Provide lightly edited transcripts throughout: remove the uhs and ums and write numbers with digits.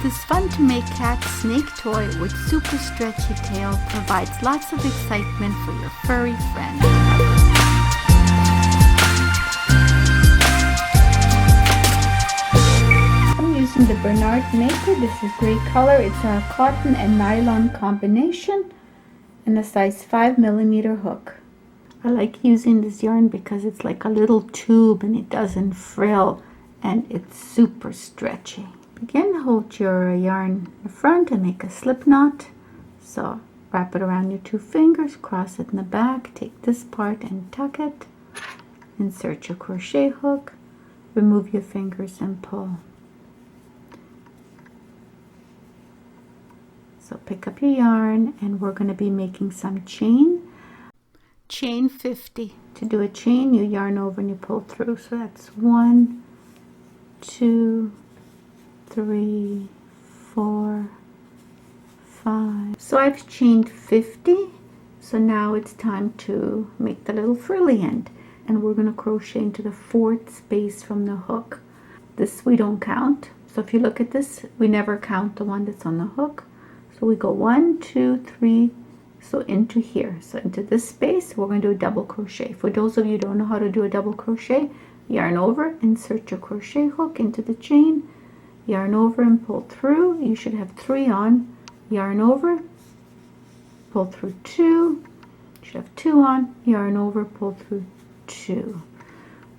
This fun-to-make cat snake toy with super stretchy tail provides lots of excitement for your furry friend. I'm using the Bernard Maker. This is great color. It's a cotton and nylon combination and a size 5mm hook. I like using this yarn because it's like a little tube and it doesn't frill and it's super stretchy. Again, hold your yarn in the front and make a slip knot. So wrap it around your 2 fingers, cross it in the back, take this part and tuck it. Insert your crochet hook, remove your fingers and pull. So pick up your yarn and we're going to be making some chain. Chain 50. To do a chain, you yarn over and you pull through. So that's 1, 2, 3, 4, 5. So I've chained 50. So now it's time to make the little frilly end. And we're going to crochet into the 4th space from the hook. This we don't count. So if you look at this, we never count the one that's on the hook. So we go 1, 2, 3, so into here. So into this space, we're going to do a double crochet. For those of you who don't know how to do a double crochet, yarn over, insert your crochet hook into the chain, yarn over and pull through. You should have 3 on, yarn over, pull through 2, you should have 2 on, yarn over, pull through 2.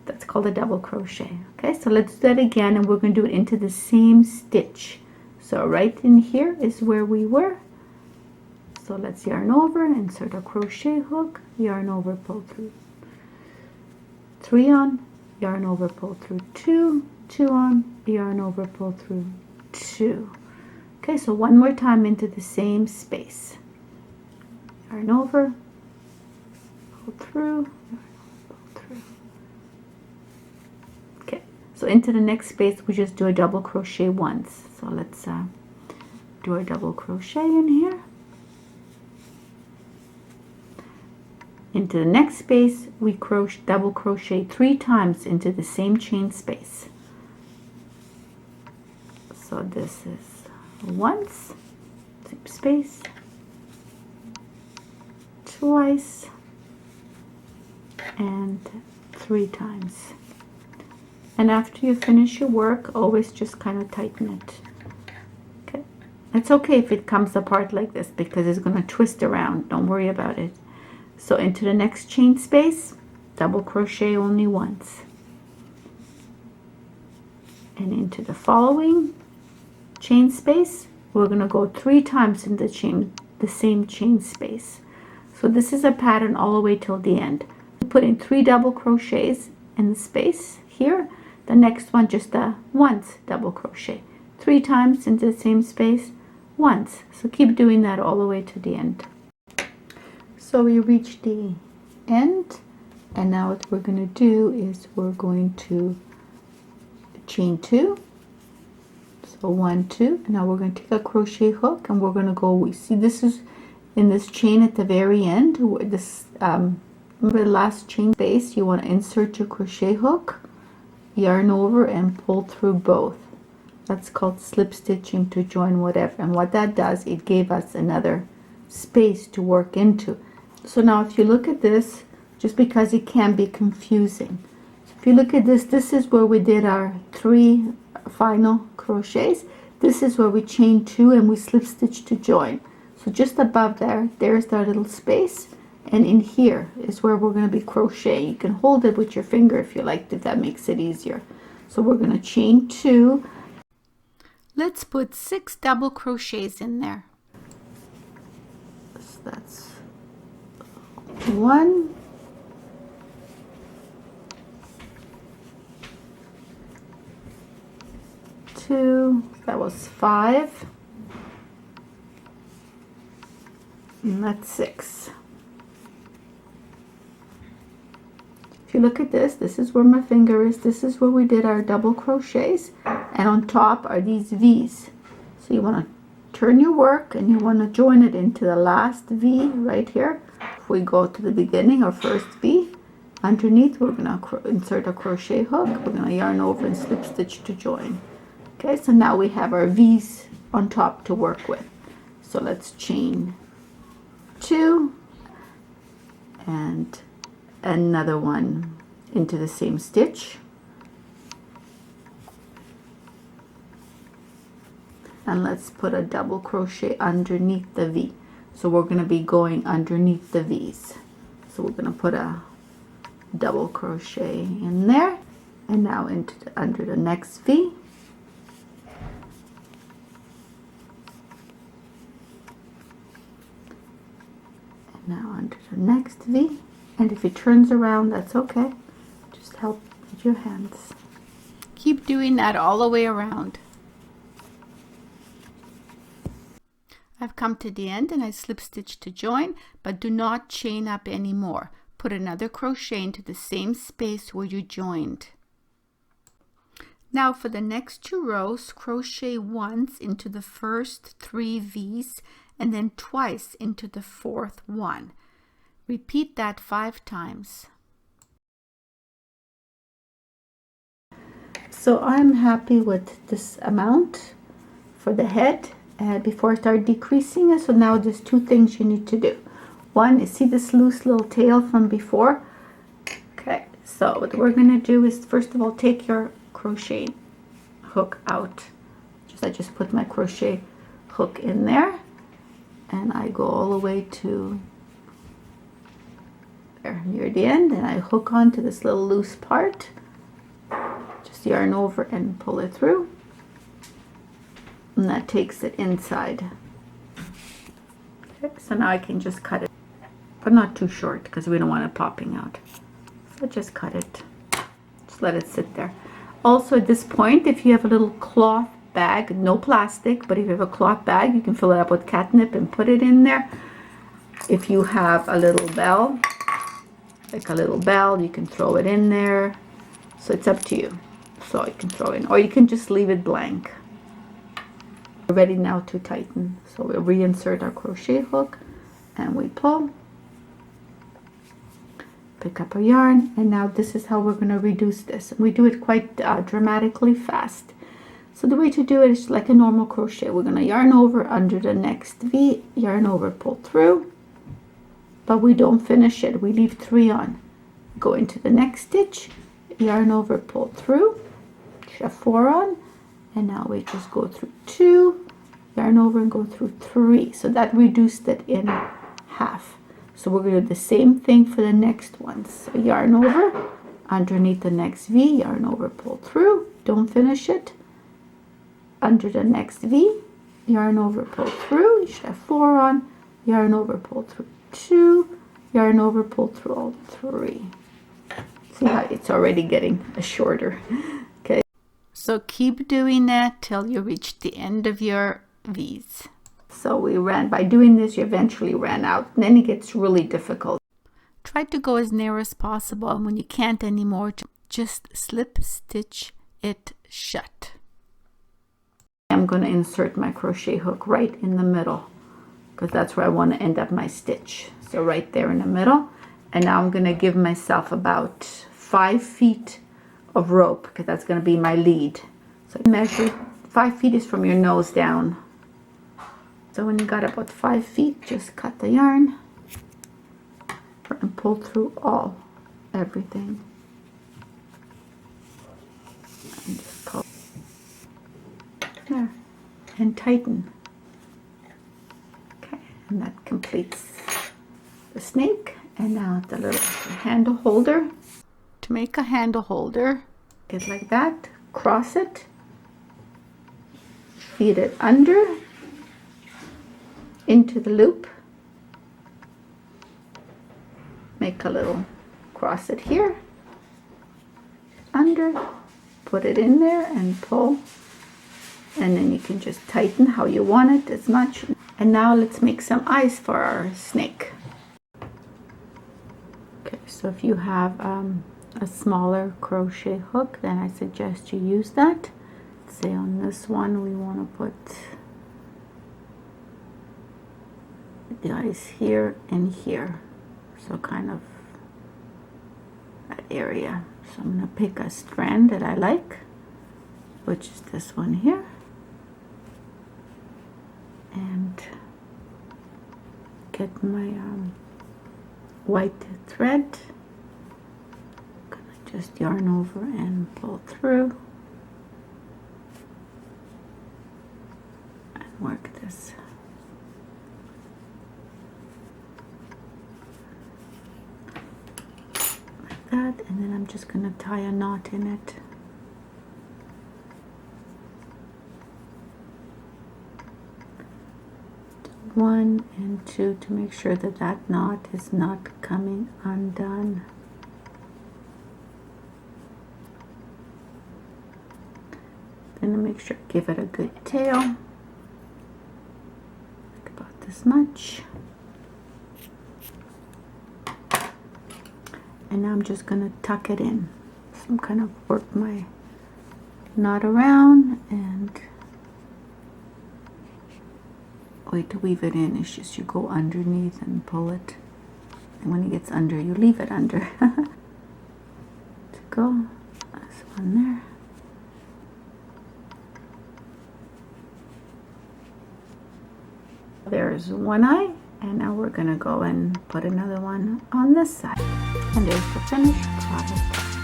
That's called a double crochet. Okay, so let's do that again and we're going to do it into the same stitch. So right in here is where we were. So let's yarn over, insert a crochet hook, yarn over, pull through 3 on, yarn over, pull through 2, 2 on, yarn over, pull through 2. Okay, so one more time into the same space. Yarn over, pull through, pull through. Okay, so into the next space we just do a double crochet once. So let's do a double crochet in here. Into the next space we double crochet 3 times into the same chain space. So this is once, same space, twice, and 3 times. And after you finish your work, always just kind of tighten it. Okay, it's okay if it comes apart like this because it's going to twist around. Don't worry about it. So into the next chain space, double crochet only once. And into the following chain space, we're going to go 3 times in the same chain space. So this is a pattern all the way till the end. Put in 3 double crochets in the space here. The next one just a once double crochet. 3 times into the same space, once. So keep doing that all the way to the end. So we reached the end, and now what we're going to do is we're going to chain 2. So 1, 2. Now we're going to take a crochet hook and we're going to go, we see this is in this chain at the very end, where this remember the last chain space, you want to insert your crochet hook, yarn over and pull through both. That's called slip stitching to join whatever. And what that does, it gave us another space to work into. So now if you look at this, just because it can be confusing. So if you look at this, this is where we did our 3 final crochets. This is where we chain 2 and we slip stitch to join. So just above there, there's our little space. And in here is where we're going to be crocheting. You can hold it with your finger if you like, if that makes it easier. So we're going to chain 2. Let's put 6 double crochets in there. So that's 1, 2, that was 5, and that's 6. If you look at this, this is where my finger is, this is where we did our double crochets, and on top are these V's. So you want to turn your work and you want to join it into the last V right here. If we go to the beginning, our first V, underneath we're going to insert a crochet hook, we're going to yarn over and slip stitch to join. Okay, so now we have our V's on top to work with. So let's chain 2 and another one into the same stitch. And let's put a double crochet underneath the V. So we're going to be going underneath the V's. So we're going to put a double crochet in there, and now under the next V. And now under the next V. And if it turns around, that's okay. Just help with your hands. Keep doing that all the way around. I've come to the end and I slip stitch to join, but do not chain up anymore. Put another crochet into the same space where you joined. Now for the next 2 rows, crochet once into the first 3 V's and then twice into the 4th one. Repeat that 5 times. So I'm happy with this amount for the head. Before I start decreasing it. So now there's 2 things you need to do. One is, see this loose little tail from before? Okay, so what we're going to do is, first of all, take your crochet hook out. I just put my crochet hook in there, and I go all the way to there near the end, and I hook onto this little loose part. Just yarn over and pull it through. And that takes it inside. Okay, so now I can just cut it, but not too short because we don't want it popping out. So just cut it. Just let it sit there. Also at this point, if you have a little cloth bag, no plastic, but if you have a cloth bag, you can fill it up with catnip and put it in there. If you have a little bell, like a little bell, you can throw it in there. So it's up to you. So you can throw in, or you can just leave it blank. We're ready now to tighten. So we'll reinsert our crochet hook and we pull, pick up our yarn, and now this is how we're going to reduce this. And we do it quite dramatically fast. So the way to do it is like a normal crochet. We're going to yarn over under the next V, yarn over, pull through, but we don't finish it. We leave 3 on. Go into the next stitch, yarn over, pull through, have 4 on. And now we just go through 2, yarn over and go through 3. So that reduced it in half. So we're going to do the same thing for the next one. So yarn over, underneath the next V, yarn over, pull through, don't finish it. Under the next V, yarn over, pull through, you should have 4 on, yarn over, pull through 2, yarn over, pull through all 3. See how it's already getting shorter. Okay. So keep doing that till you reach the end of your V's. So we ran, by doing this, you eventually ran out, and then it gets really difficult. Try to go as narrow as possible, and when you can't anymore, just slip stitch it shut. I'm going to insert my crochet hook right in the middle, because that's where I want to end up my stitch. So right there in the middle, and now I'm going to give myself about 5 feet of rope, because that's going to be my lead. So measure 5 feet is from your nose down. So when you got about 5 feet, just cut the yarn and pull through everything. And just pull there and tighten. Okay, and that completes the snake. And now the little handle holder. To make a handle holder, get like that, cross it, feed it under into the loop, make a little, cross it here, under, put it in there and pull, and then you can just tighten how you want it as much. And now let's make some eyes for our snake. Okay, so if you have a smaller crochet hook, then I suggest you use that. Say on this one we want to put the eyes here and here, so kind of that area. So I'm going to pick a strand that I like, which is this one here, and get my white thread. I'm gonna just yarn over and pull through and work this. Like that, and then I'm just gonna tie a knot in it. One and two to make sure that that knot is not coming undone. Then to make sure, give it a good tail, like about this much. And now I'm just gonna tuck it in. So I'm kind of work my knot around and way to weave it in is just you go underneath and pull it, and when it gets under you leave it under. To go, that's one there. There's one eye, and now we're gonna go and put another one on this side, and there's the finished product.